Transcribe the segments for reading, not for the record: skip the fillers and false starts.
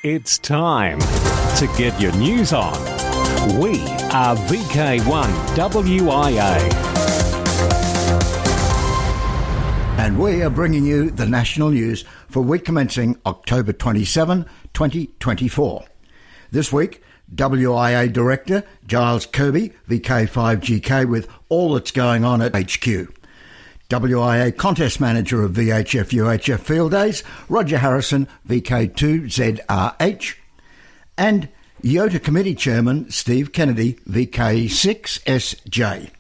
It's time to get your news on. We are VK1WIA. And we are bringing you the national news for week commencing October 27, 2024. This week, WIA Director Giles Kirby, VK5GK, with all that's going on at HQ. WIA Contest Manager of VHF UHF Field Days, Roger Harrison, VK2ZRH. And YOTA Committee Chairman Steve Kennedy, VK6SJ.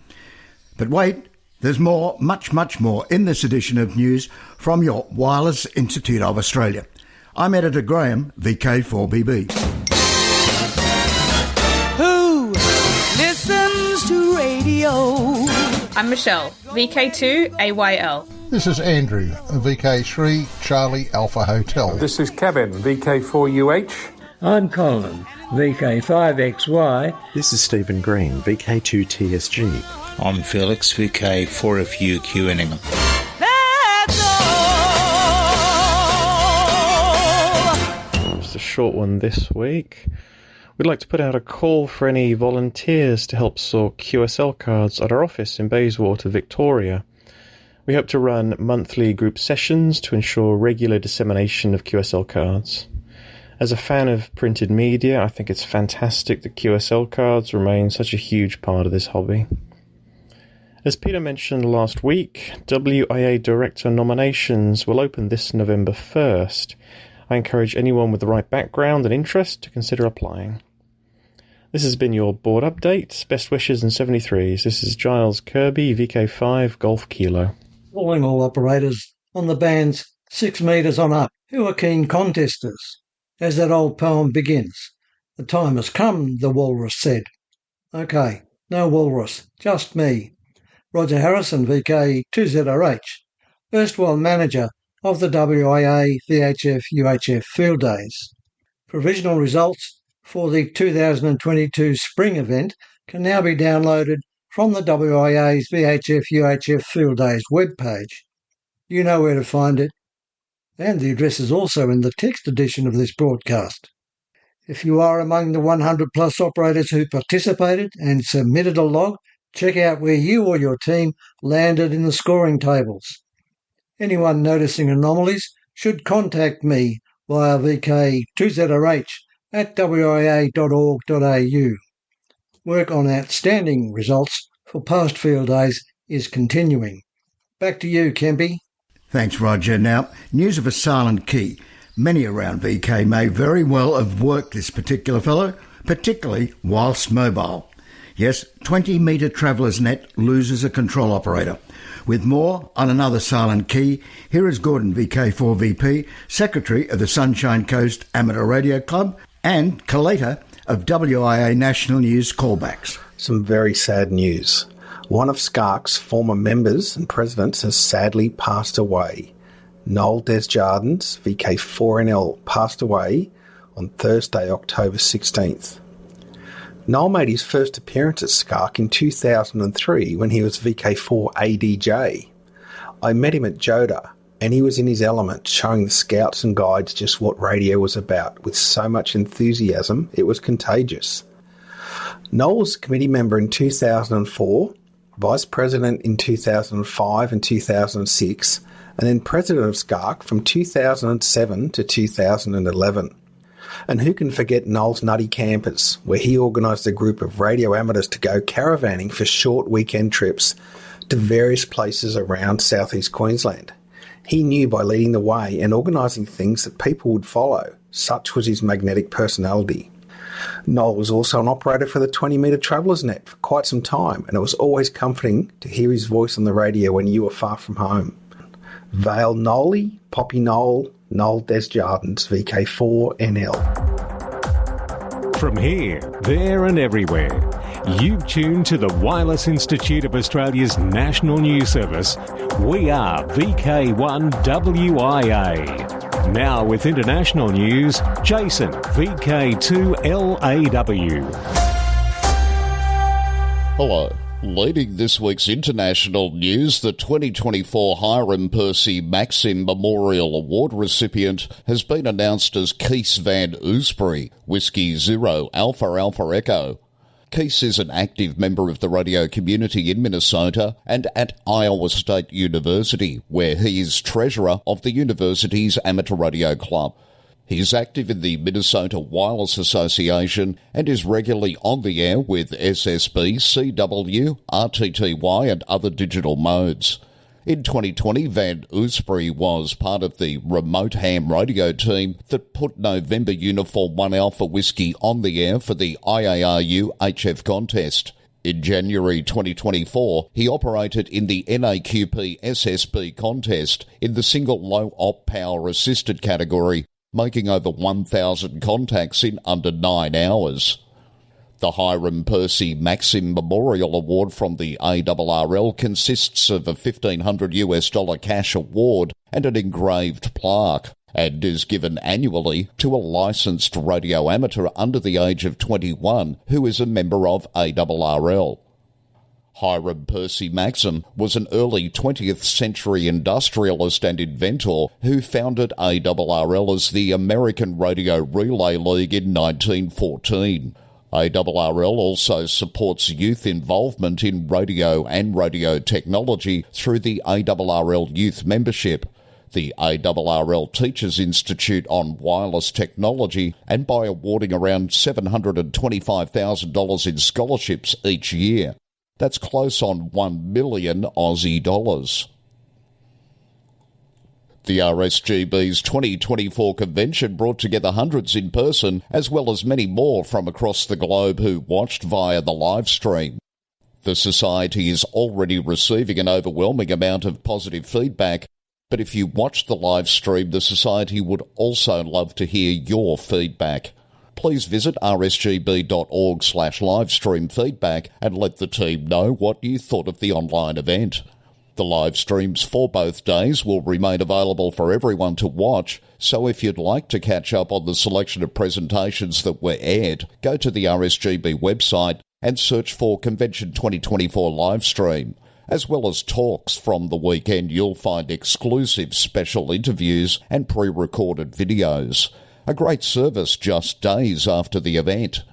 But wait, there's more, much more in this edition of news from your Wireless Institute of Australia. I'm Editor Graham, VK4BB. Who listens to radio? I'm Michelle, VK2AYL. This is Andrew, VK3 Charlie Alpha Hotel. This is Kevin, VK4UH. I'm Colin, VK5XY. This is Stephen Green, VK2TSG. I'm Felix, VK4FUQ Inningham. Just a short one this week. We'd like to put out a call for any volunteers to help sort QSL cards at our office in Bayswater, Victoria. We hope to run monthly group sessions to ensure regular dissemination of QSL cards. As a fan of printed media, I think it's fantastic that QSL cards remain such a huge part of this hobby. As Peter mentioned last week, WIA Director nominations will open this November 1st. I encourage anyone with the right background and interest to consider applying. This has been your board update. Best wishes and 73s. This is Giles Kirby, VK5 Golf Kilo. Calling all operators on the bands 6 metres on up who are keen contesters. As that old poem begins, the time has come, the walrus said. OK, no walrus, just me. Roger Harrison, VK2ZRH, erstwhile manager of the WIA VHF UHF Field Days. Provisional results for the 2022 spring event can now be downloaded from the WIA's VHF UHF Field Days webpage. You know where to find it. And the address is also in the text edition of this broadcast. If you are among the 100 plus operators who participated and submitted a log, check out where you or your team landed in the scoring tables. Anyone noticing anomalies should contact me via VK2ZRH at wia.org.au. Work on outstanding results for past field days is continuing. Back to you, Kempy. Thanks, Roger. Now, news of a silent key. Many around VK may very well have worked this particular fellow, particularly whilst mobile. Yes, 20-metre Traveller's Net loses a control operator. With more on another silent key, here is Gordon, VK4VP, Secretary of the Sunshine Coast Amateur Radio Club and collator of WIA National News Callbacks. Some very sad news. One of SCARC's former members and presidents has sadly passed away. Noel Desjardins, VK4NL, passed away on Thursday, October 16th. Noel made his first appearance at SCARC in 2003 when he was VK4ADJ. I met him at JOTA, and he was in his element, showing the scouts and guides just what radio was about, with so much enthusiasm it was contagious. Noel was committee member in 2004, vice president in 2005 and 2006, and then president of SCARC from 2007 to 2011. And who can forget Noel's Nutty Campers, where he organised a group of radio amateurs to go caravanning for short weekend trips to various places around southeast Queensland. He knew by leading the way and organising things that people would follow. Such was his magnetic personality. Noel was also an operator for the 20-metre Traveller's Net for quite some time, and it was always comforting to hear his voice on the radio when you were far from home. Vale Nolly, Poppy Noel, Noel Desjardins, VK4NL. From here, there and everywhere, you've tuned to the Wireless Institute of Australia's National News Service. We are VK1WIA. Now with international news, Jason, VK2LAW. Hello, Leading this week's international news, the 2024 Hiram Percy Maxim Memorial Award recipient has been announced as Kees van Oosbury, Whiskey Zero Alpha Alpha Echo. Kees is an active member of the radio community in Minnesota and at Iowa State University, where he is treasurer of the university's amateur radio club. He is active in the Minnesota Wireless Association and is regularly on the air with SSB, CW, RTTY and other digital modes. In 2020, Van Oosbury was part of the remote ham radio team that put November Uniform 1 Alpha Whiskey on the air for the IARU HF contest. In January 2024, he operated in the NAQP SSB contest in the single low-op power assisted category, making over 1,000 contacts in under 9 hours. The Hiram Percy Maxim Memorial Award from the ARRL consists of a $1,500 cash award and an engraved plaque, and is given annually to a licensed radio amateur under the age of 21 who is a member of ARRL. Hiram Percy Maxim was an early 20th century industrialist and inventor who founded ARRL as the American Radio Relay League in 1914. ARRL also supports youth involvement in radio and radio technology through the ARRL Youth Membership, the ARRL Teachers Institute on Wireless Technology, and by awarding around $725,000 in scholarships each year. That's close on 1 million Aussie dollars. The RSGB's 2024 convention brought together hundreds in person as well as many more from across the globe who watched via the live stream. The Society is already receiving an overwhelming amount of positive feedback, but if you watched the live stream, the Society would also love to hear your feedback. Please visit rsgb.org/livestream feedback and let the team know what you thought of the online event. The live streams for both days will remain available for everyone to watch, so if you'd like to catch up on the selection of presentations that were aired, go to the RSGB website and search for Convention 2024 livestream. As well as talks from the weekend, you'll find exclusive special interviews and pre-recorded videos. A great service just days after the event.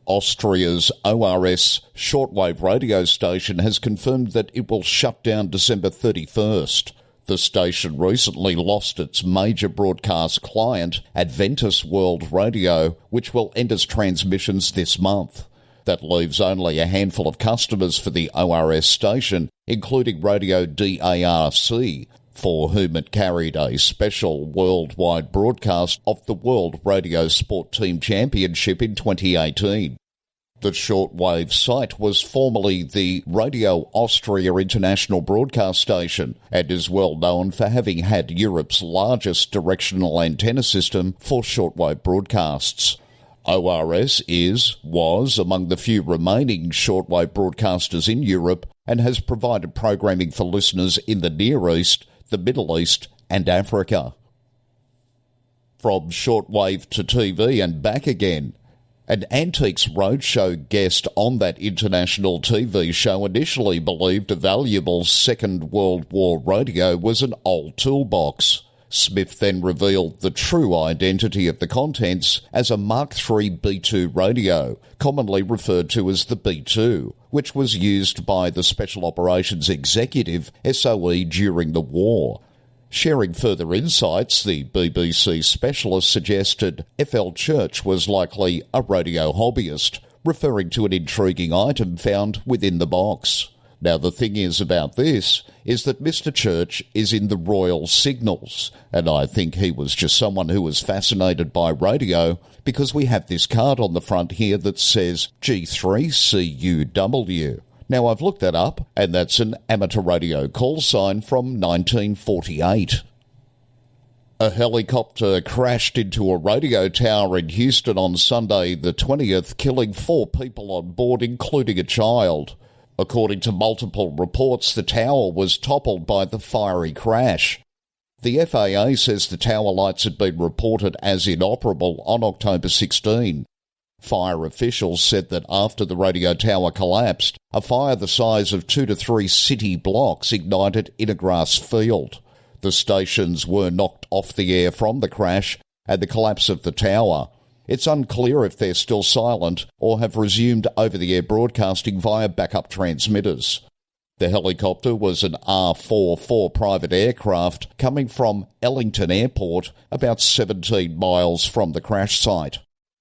Austria's ORS shortwave radio station has confirmed that it will shut down December 31st. The station recently lost its major broadcast client, Adventus World Radio, which will end its transmissions this month. That leaves only a handful of customers for the ORS station, including Radio DARC, for whom it carried a special worldwide broadcast of the World Radio Sport Team Championship in 2018. The shortwave site was formerly the Radio Austria International Broadcast Station and is well known for having had Europe's largest directional antenna system for shortwave broadcasts. ORS was among the few remaining shortwave broadcasters in Europe and has provided programming for listeners in the Near East, the Middle East and Africa. From shortwave to TV and back again, an Antiques Roadshow guest on that international TV show initially believed a valuable Second World War radio was an old toolbox. Smith then revealed the true identity of the contents as a Mark III B2 radio, commonly referred to as the B2, which was used by the Special Operations Executive, SOE, during the war. Sharing further insights, the BBC specialist suggested F.L. Church was likely a radio hobbyist, referring to an intriguing item found within the box. Now, the thing is about this is that Mr. Church is in the Royal Signals, and I think he was just someone who was fascinated by radio because we have this card on the front here that says G3CUW. Now, I've looked that up, and that's an amateur radio call sign from 1948. A helicopter crashed into a radio tower in Houston on Sunday the 20th, killing 4 people on board, including a child. According to multiple reports, the tower was toppled by the fiery crash. The FAA says the tower lights had been reported as inoperable on October 16. Fire officials said that after the radio tower collapsed, a fire the size of 2 to 3 city blocks ignited in a grass field. The stations were knocked off the air from the crash and the collapse of the tower. It's unclear if they're still silent or have resumed over-the-air broadcasting via backup transmitters. The helicopter was an R44 private aircraft coming from Ellington Airport, about 17 miles from the crash site.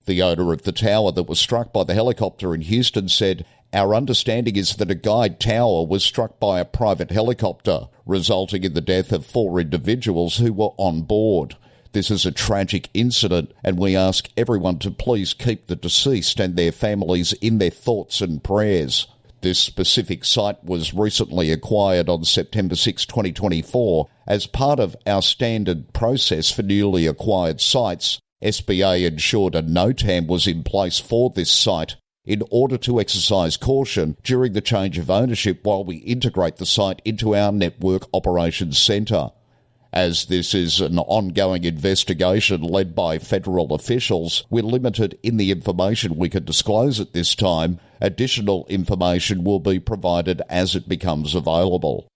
The owner of the tower that was struck by the helicopter in Houston said, "Our understanding is that a guide tower was struck by a private helicopter, resulting in the death of 4 individuals who were on board. This is a tragic incident, and we ask everyone to please keep the deceased and their families in their thoughts and prayers." This specific site was recently acquired on September 6, 2024. As part of our standard process for newly acquired sites, SBA ensured a NOTAM was in place for this site in order to exercise caution during the change of ownership while we integrate the site into our Network Operations Centre. As this is an ongoing investigation led by federal officials, we're limited in the information we can disclose at this time. Additional information will be provided as it becomes available.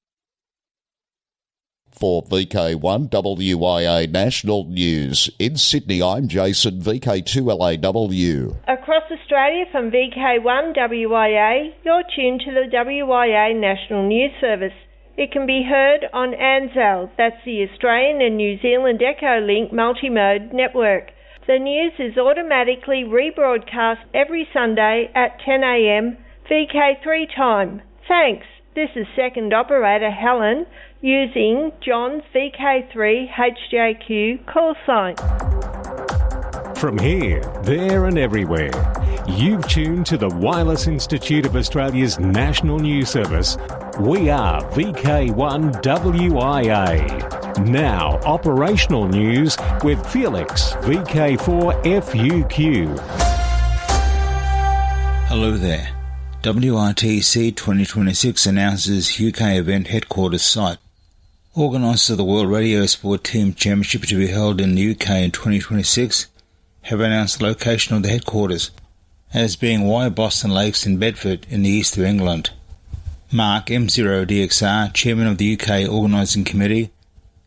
For VK1WIA National News, in Sydney, I'm Jason, VK2LAW. Across Australia from VK1WIA, you're tuned to the WIA National News Service. It can be heard on ANZAL, that's the Australian and New Zealand Echolink multimode network. The news is automatically rebroadcast every Sunday at 10 a.m. VK3 time. Thanks. This is second operator Helen using John's VK3 HJQ call sign. From here, there and everywhere, you've tuned to the Wireless Institute of Australia's National News Service. We are VK1WIA. Now, operational news with Felix, VK4FUQ. Hello there. WRTC 2026 announces UK event headquarters site. Organisers of the World Radio Sport Team Championship to be held in the UK in 2026 have announced the location of the headquarters as being WIA Boston Lakes in Bedford in the east of England. Mark M0DXR, Chairman of the UK Organising Committee,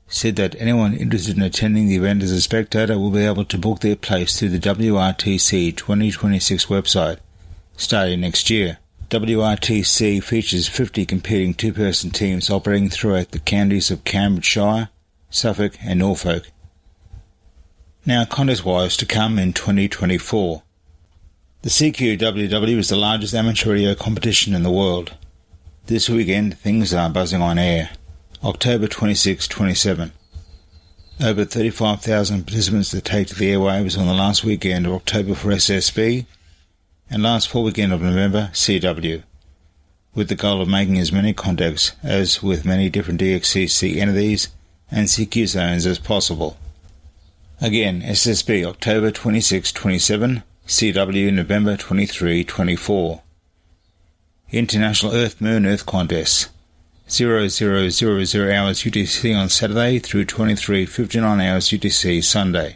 said that anyone interested in attending the event as a spectator will be able to book their place through the WRTC 2026 website starting next year. WRTC features 50 competing two-person teams operating throughout the counties of Cambridgeshire, Suffolk and Norfolk. Now contest-wise to come in 2024. The CQWW is the largest amateur radio competition in the world. This weekend things are buzzing on air. October 26-27. Over 35,000 participants to take to the airwaves on the last weekend of October for SSB and last full weekend of November CW, with the goal of making as many contacts as with many different DXCC entities and CQ zones as possible. Again, SSB October 26-27, CW November 23-24. International Earth-Moon-Earth Contests. 0000 hours UTC on Saturday through 23:59 hours UTC Sunday.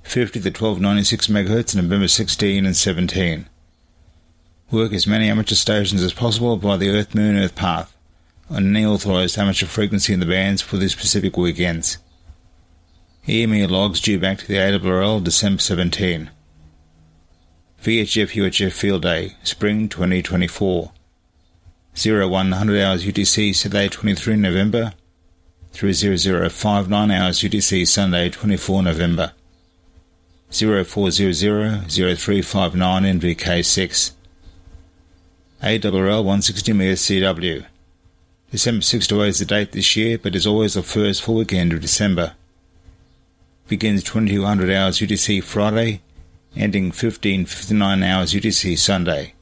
50 to 1296 MHz November 16 and 17. Work as many amateur stations as possible by the Earth-Moon-Earth path on any authorised amateur frequency in the bands for the specific weekends. EME logs due back to the ARRL December 17. VHF UHF Field Day, Spring 2024. 0100 hours UTC Saturday 23 November through 0059 hours UTC Sunday 24 November. 0400 0359 in VK6. ARRL 160 metres CW. December 6 to 8 is the date this year, but is always the first full weekend of December. Begins 2200 hours UTC Friday, ending 1559 hours UTC Sunday.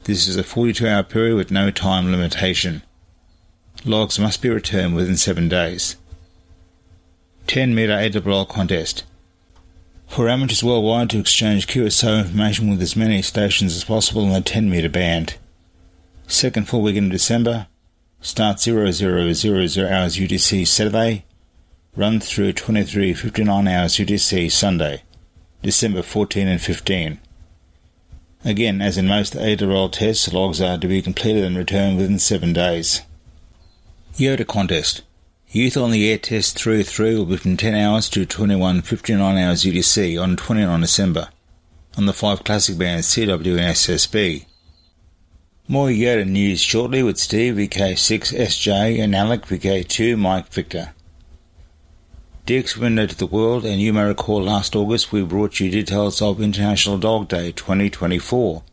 This is a 42-hour period with no time limitation. Logs must be returned within 7 days. 10-metre ARRL contest. For amateurs worldwide to exchange QSO information with as many stations as possible in the 10-metre band. Second full weekend of December. Start 0000 hours UTC Saturday. Run through 23:59 hours UTC Sunday. December 14 and 15. Again, as in most AWOL tests, logs are to be completed and returned within 7 days. YOTA contest. Youth on the Air Test 303 will be from 10 hours to 21:59 hours UTC on 29 December on the 5 classic bands CW and SSB. More YOTA news shortly with Steve VK6 SJ and Alec VK2 Mike Victor. DX Window to the World, and you may recall last August we brought you details of International Dog Day 2024.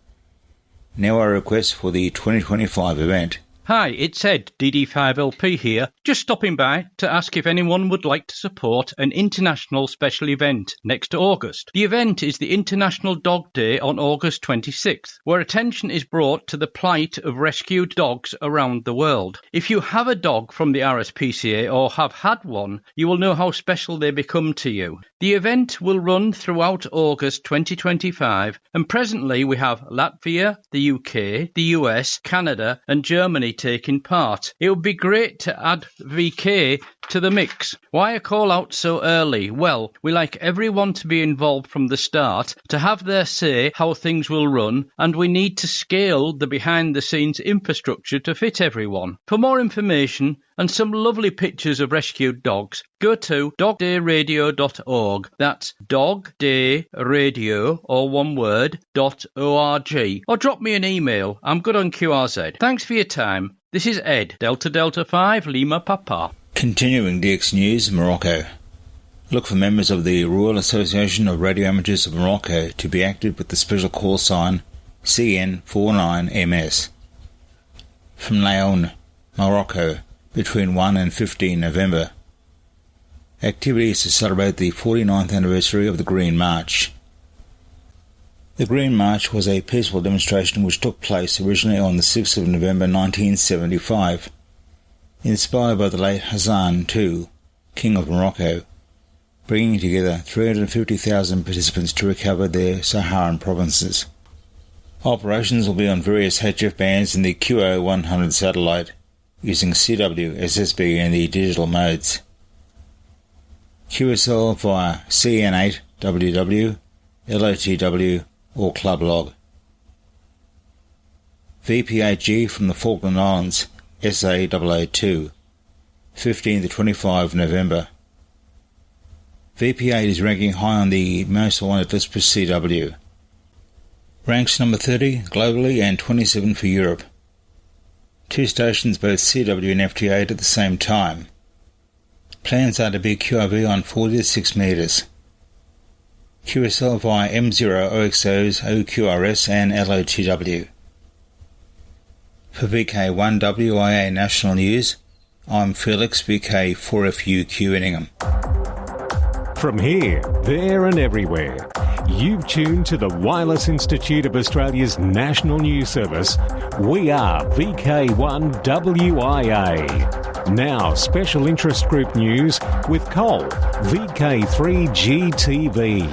Now our request for the 2025 event. Hi, it's Ed, DD5LP here, just stopping by to ask if anyone would like to support an international special event next August. The event is the International Dog Day on August 26th, where attention is brought to the plight of rescued dogs around the world. If you have a dog from the RSPCA or have had one, you will know how special they become to you. The event will run throughout August 2025, and presently we have Latvia, the UK, the US, Canada and Germany taking part. It would be great to add VK to the mix. Why a call out so early? Well, we like everyone to be involved from the start, to have their say how things will run, and we need to scale the behind the scenes infrastructure to fit everyone. For more information and some lovely pictures of rescued dogs, go to dogdayradio.org. That's dogdayradio, or one word, .org. Or drop me an email. I'm good on QRZ. Thanks for your time. This is Ed, Delta 5, Lima Papa. Continuing DX News, Morocco. Look for members of the Royal Association of Radio Amateurs of Morocco to be active with the special call sign CN49MS. From Lyon, Morocco, between 1 and 15 November. Activities to celebrate the 49th anniversary of the Green March. The Green March was a peaceful demonstration which took place originally on the 6th of November 1975, inspired by the late Hassan II, King of Morocco, bringing together 350,000 participants to recover their Saharan provinces. Operations will be on various HF bands in the QO100 satellite, using CW, SSB and the digital modes. QSL via CN8, WW, LOTW or Club Log. VPHG from the Falkland Islands, SA002, 15 to 25 November. VP8 is ranking high on the most wanted list for CW. Ranks number 30 globally and 27 for Europe. 2 stations, both CW and FT8 at the same time. Plans are to be QRV on 40 to 6 metres. QSL via M0 OXOs, OQRS and LOTW. For VK1WIA National News, I'm Felix, VK4FUQ Inningham. From here, there and everywhere, you've tuned to the Wireless Institute of Australia's National News Service. We are VK1WIA. Now, special interest group news with Cole, VK3GTV.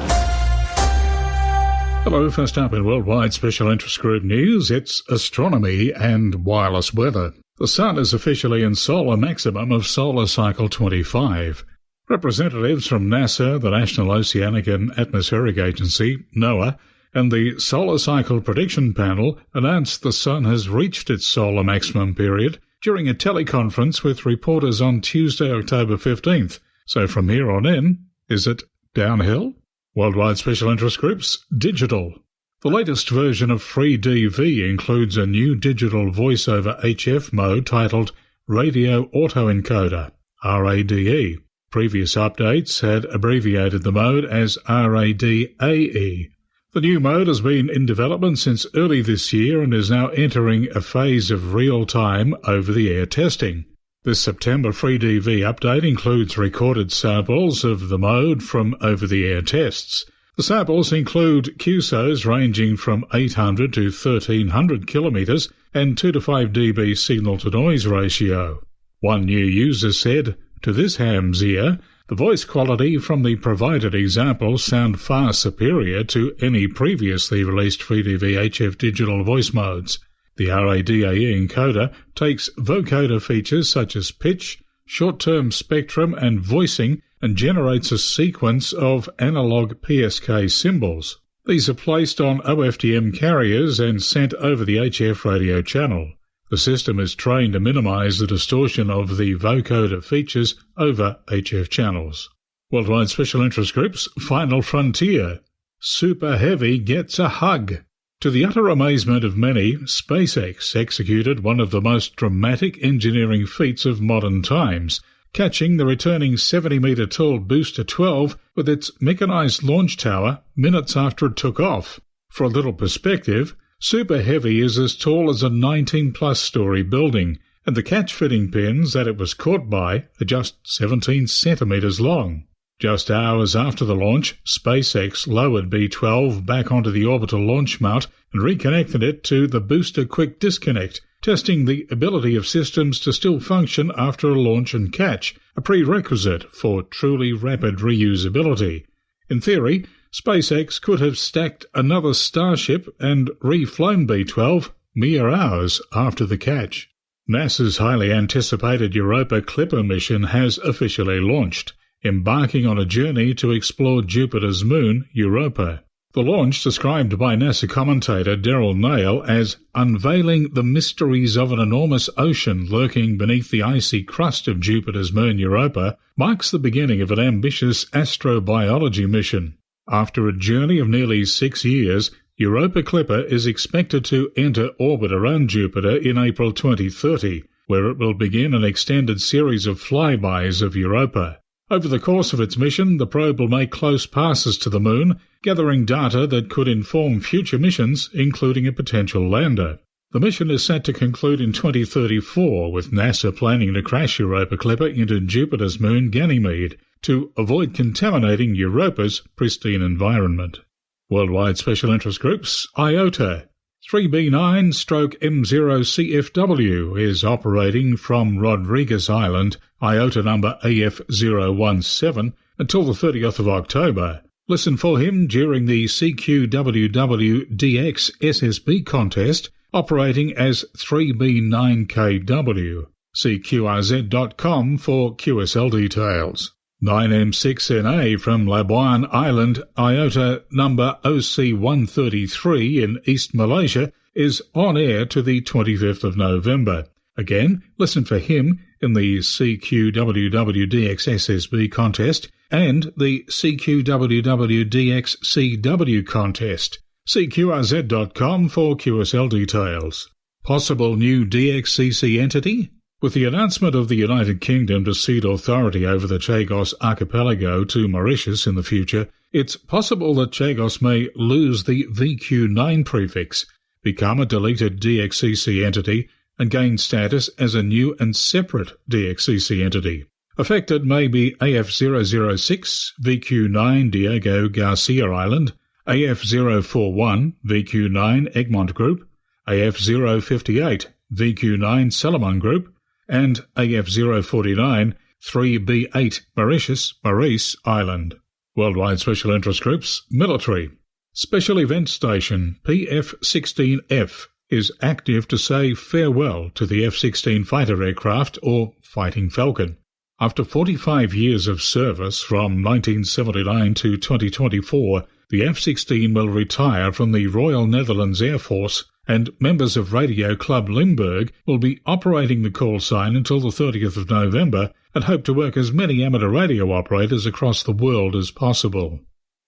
Hello, first up in Worldwide Special Interest Group news, it's astronomy and wireless weather. The Sun is officially in solar maximum of solar cycle 25. Representatives from NASA, the National Oceanic and Atmospheric Agency, NOAA, and the Solar Cycle Prediction Panel announced the Sun has reached its solar maximum period during a teleconference with reporters on Tuesday, October 15th. So from here on in, is it downhill? Worldwide Special Interest Groups, digital. The latest version of FreeDV includes a new digital voice-over HF mode titled Radio Autoencoder, RADE. Previous updates had abbreviated the mode as RADAE. The new mode has been in development since early this year and is now entering a phase of real-time over-the-air testing. This September FreeDV update includes recorded samples of the mode from over-the-air tests. The samples include QSOs ranging from 800 to 1300 kilometres and 2 to 5 dB signal-to-noise ratio. One new user said, "To this ham's ear, the voice quality from the provided examples sound far superior to any previously released FreeDV HF digital voice modes. The RADAE encoder takes vocoder features such as pitch, short-term spectrum and voicing and generates a sequence of analog PSK symbols. These are placed on OFDM carriers and sent over the HF radio channel. The system is trained to minimize the distortion of the vocoder features over HF channels. Worldwide Special Interest Group's Final Frontier. Super Heavy gets a hug. To the utter amazement of many, SpaceX executed one of the most dramatic engineering feats of modern times, catching the returning 70-metre tall Booster 12 with its mechanised launch tower minutes after it took off. For a little perspective, Super Heavy is as tall as a 19-plus storey building, and the catch-fitting pins that it was caught by are just 17 centimetres long. Just hours after the launch, SpaceX lowered B-12 back onto the orbital launch mount and reconnected it to the booster quick disconnect, testing the ability of systems to still function after a launch and catch, a prerequisite for truly rapid reusability. In theory, SpaceX could have stacked another Starship and reflown B-12 mere hours after the catch. NASA's highly anticipated Europa Clipper mission has officially launched, embarking on a journey to explore Jupiter's moon, Europa. The launch, described by NASA commentator Daryl Nail as unveiling the mysteries of an enormous ocean lurking beneath the icy crust of Jupiter's moon, Europa, marks the beginning of an ambitious astrobiology mission. After a journey of nearly 6 years, Europa Clipper is expected to enter orbit around Jupiter in April 2030, where it will begin an extended series of flybys of Europa. Over the course of its mission, the probe will make close passes to the Moon, gathering data that could inform future missions, including a potential lander. The mission is set to conclude in 2034, with NASA planning to crash Europa Clipper into Jupiter's moon, Ganymede, to avoid contaminating Europa's pristine environment. Worldwide Special Interest Groups, IOTA. 3B9-M0CFW is operating from Rodriguez Island, IOTA number AF017, until the 30th of October. Listen for him during the CQWW-DX SSB contest, operating as 3B9KW. See QRZ.com for QSL details. 9M6NA from Labuan Island, IOTA number OC133 in East Malaysia, is on air to the 25th of November. Again, listen for him in the CQWW-DX-SSB contest and the CQWW-DX-CW contest. See QRZ.com for QSL details. Possible new DXCC entity? With the announcement of the United Kingdom to cede authority over the Chagos archipelago to Mauritius in the future, it's possible that Chagos may lose the VQ9 prefix, become a deleted DXCC entity, and gain status as a new and separate DXCC entity. Affected may be AF006, VQ9 Diego Garcia Island, AF041, VQ9 Egmont Group, AF058, VQ9 Salomon Group, and AF049, 3B8 Maurice Island. Worldwide Special Interest Groups, Military. Special Event Station, PF-16F, is active to say farewell to the F-16 fighter aircraft, or Fighting Falcon. After 45 years of service from 1979 to 2024, the F-16 will retire from the Royal Netherlands Air Force, and members of Radio Club Limburg will be operating the call sign until the 30th of November and hope to work as many amateur radio operators across the world as possible.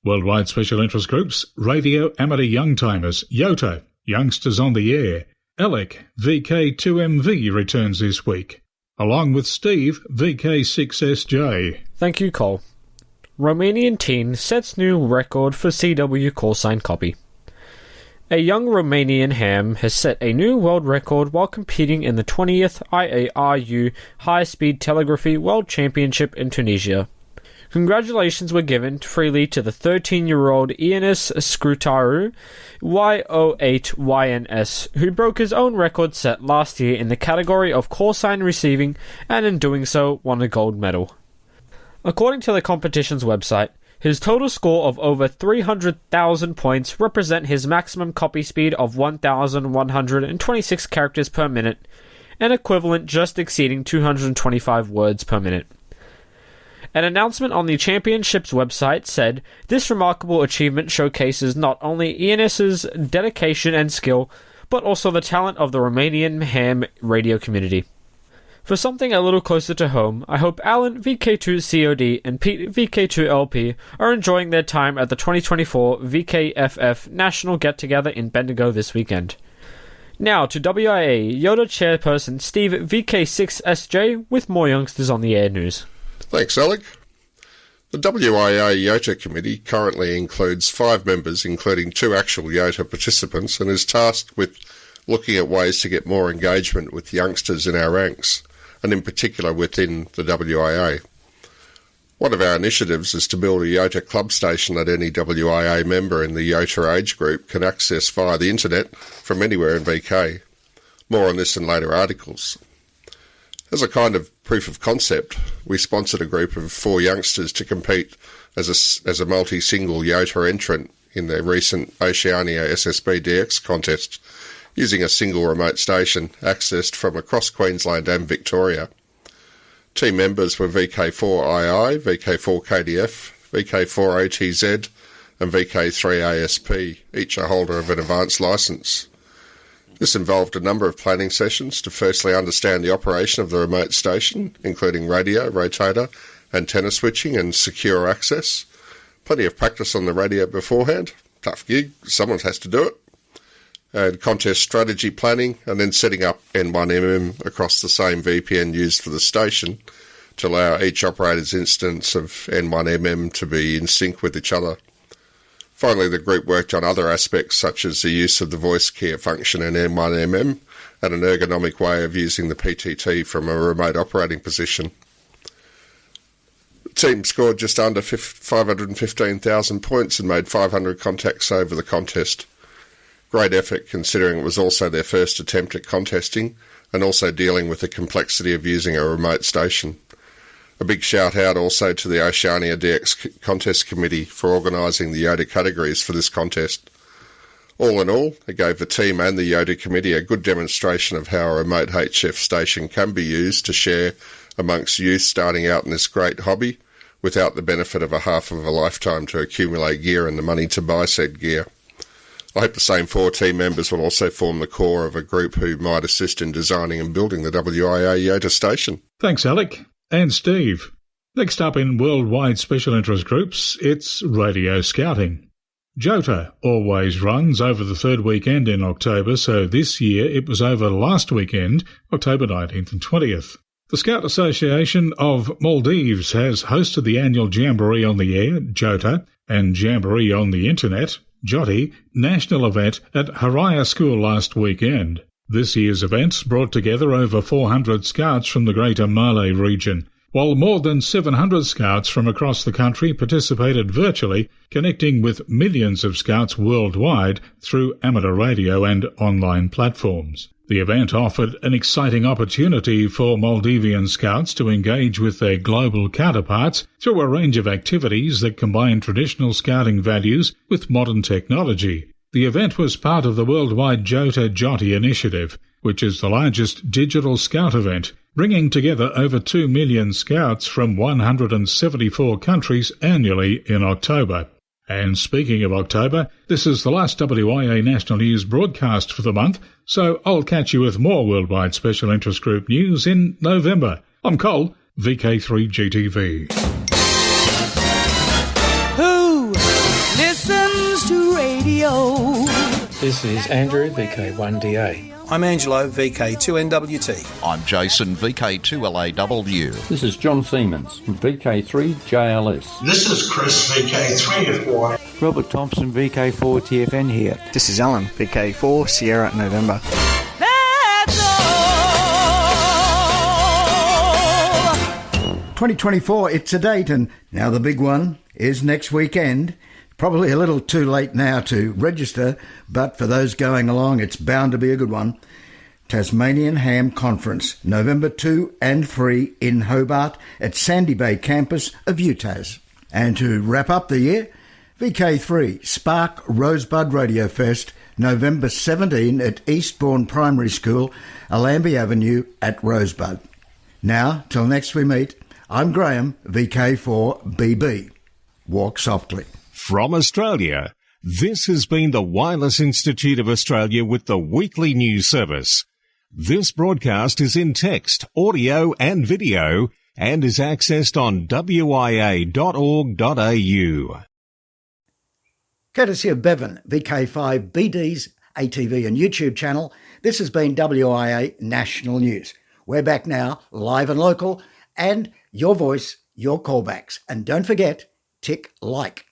Worldwide Special Interest Groups, Radio Amateur Youngtimers, YOTA, Youngsters on the Air. Alec, VK2MV returns this week, along with Steve, VK6SJ. Thank you, Cole. Romanian teen sets new record for CW callsign copy. A young Romanian ham has set a new world record while competing in the 20th IARU High-Speed Telegraphy World Championship in Tunisia. Congratulations were given freely to the 13-year-old Ioannis Scrutaru, Y08YNS, who broke his own record set last year in the category of callsign receiving and in doing so won a gold medal. According to the competition's website, his total score of over 300,000 points represent his maximum copy speed of 1,126 characters per minute, an equivalent just exceeding 225 words per minute. An announcement on the championship's website said, "This remarkable achievement showcases not only ENS's dedication and skill, but also the talent of the Romanian ham radio community." For something a little closer to home, I hope Alan VK2COD and Pete VK2LP are enjoying their time at the 2024 VKFF National Get-Together in Bendigo this weekend. Now to WIA YOTA chairperson Steve VK6SJ with more youngsters on the air news. Thanks, Alec. The WIA YOTA committee currently includes 5 members, including 2 actual YOTA participants, and is tasked with looking at ways to get more engagement with youngsters in our ranks, and in particular within the WIA. One of our initiatives is to build a YOTA club station that any WIA member in the YOTA age group can access via the internet from anywhere in VK. More on this in later articles. As a kind of proof of concept, we sponsored a group of 4 youngsters to compete as a multi-single YOTA entrant in the recent Oceania SSB DX contest, using a single remote station accessed from across Queensland and Victoria. Team members were VK1WIA, VK1KDF, VK1ATZ and VK3ASP, each a holder of an advanced licence. This involved a number of planning sessions to firstly understand the operation of the remote station, including radio, rotator, antenna switching and secure access. Plenty of practice on the radio beforehand. Tough gig, someone has to do it. And contest strategy planning, and then setting up N1MM across the same VPN used for the station to allow each operator's instance of N1MM to be in sync with each other. Finally, the group worked on other aspects such as the use of the voice care function in N1MM and an ergonomic way of using the PTT from a remote operating position. The team scored just under 515,000 points and made 500 contacts over the contest. Great effort considering it was also their first attempt at contesting and also dealing with the complexity of using a remote station. A big shout out also to the Oceania DX Contest Committee for organising the YOTA categories for this contest. All in all, it gave the team and the YOTA Committee a good demonstration of how a remote HF station can be used to share amongst youth starting out in this great hobby without the benefit of a half of a lifetime to accumulate gear and the money to buy said gear. I hope the same 4 team members will also form the core of a group who might assist in designing and building the WIA YOTA station. Thanks, Alec. And Steve. Next up in worldwide special interest groups, it's radio scouting. JOTA always runs over the 3rd weekend in October, so this year it was over last weekend, October 19th and 20th. The Scout Association of Maldives has hosted the annual Jamboree on the Air, JOTA, and Jamboree on the Internet, JOTA, national event at Haraya School last weekend. This year's events brought together over 400 scouts from the Greater Malay region, while more than 700 scouts from across the country participated virtually, connecting with millions of scouts worldwide through amateur radio and online platforms. The event offered an exciting opportunity for Maldivian scouts to engage with their global counterparts through a range of activities that combine traditional scouting values with modern technology. The event was part of the worldwide JOTA initiative, which is the largest digital scout event, bringing together over 2 million scouts from 174 countries annually in October. And speaking of October, this is the last WIA National News broadcast for the month, so I'll catch you with more worldwide special interest group news in November. I'm Cole, VK3GTV. Who listens to radio? This is Andrew, VK1DA. I'm Angelo, VK2NWT. I'm Jason, VK2LAW. This is John Siemens from VK3JLS. This is Chris, VK3FY. Robert Thompson, VK4TFN here. This is Alan, VK4 Sierra November. That's all. 2024, it's a date, and now the big one is next weekend. Probably a little too late now to register, but for those going along, it's bound to be a good one. Tasmanian Ham Conference, November 2 and 3 in Hobart at Sandy Bay campus of UTAS. And to wrap up the year, VK3 Spark Rosebud Radio Fest, November 17 at Eastbourne Primary School, Allambie Avenue at Rosebud. Now, till next we meet, I'm Graham, VK4BB. Walk softly. From Australia, this has been the Wireless Institute of Australia with the weekly news service. This broadcast is in text, audio and video and is accessed on wia.org.au. Courtesy of Bevan, VK5BD's ATV and YouTube channel, this has been WIA National News. We're back now, live and local, and your voice, your callbacks. And don't forget, tick like.